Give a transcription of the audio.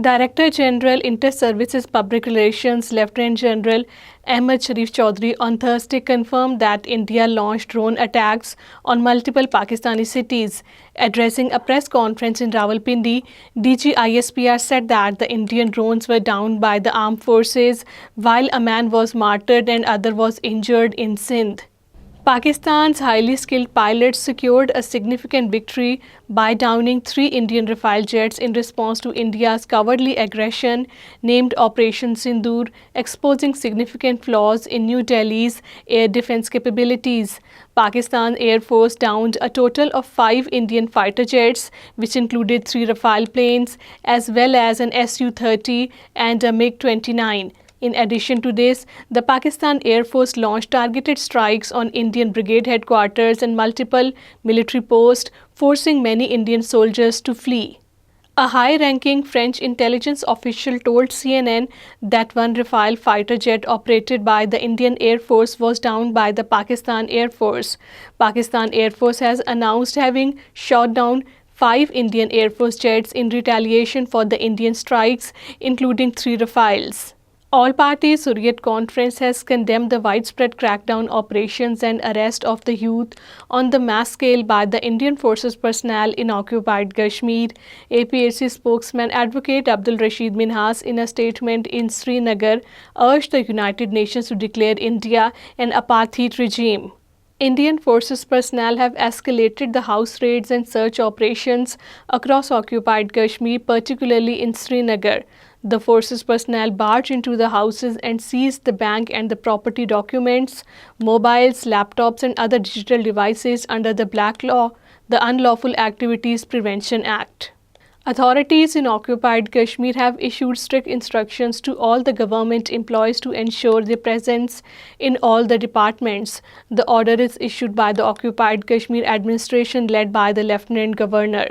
Director General Inter-Services Public Relations Lieutenant General Ahmed Sharif Chaudhry on Thursday confirmed that India launched drone attacks on multiple Pakistani cities. Addressing a press conference in Rawalpindi, DG ISPR said that the Indian drones were downed by the armed forces while a man was martyred and other was injured in Sindh. Pakistan's highly skilled pilots secured a significant victory by downing three Indian Rafale jets in response to India's cowardly aggression named Operation Sindoor, exposing significant flaws in New Delhi's air defense capabilities. Pakistan Air Force downed a total of 5 Indian fighter jets, which included 3 Rafale planes, as well as an Su-30 and a MiG-29. In addition to this, the Pakistan Air Force launched targeted strikes on Indian Brigade headquarters and multiple military posts, forcing many Indian soldiers to flee. A high-ranking French intelligence official told CNN that one Rafale fighter jet operated by the Indian Air Force was downed by the Pakistan Air Force. Pakistan Air Force has announced having shot down 5 Indian Air Force jets in retaliation for the Indian strikes, including 3 Rafales. All parties Hurriyat Conference has condemned the widespread crackdown operations and arrest of the youth on the mass scale by the Indian Forces personnel in occupied Kashmir. APRC spokesman Advocate Abdul Rashid Minhas, in a statement in Srinagar, urged the United Nations to declare India an apartheid regime. Indian Forces personnel have escalated the house raids and search operations across occupied Kashmir, particularly in Srinagar. The forces personnel barged into the houses and seized the bank and the property documents, mobiles, laptops, and other digital devices under the Black Law, the Unlawful Activities Prevention Act. Authorities in occupied Kashmir have issued strict instructions to all the government employees to ensure their presence in all the departments. The order is issued by the occupied Kashmir administration led by the Lieutenant Governor.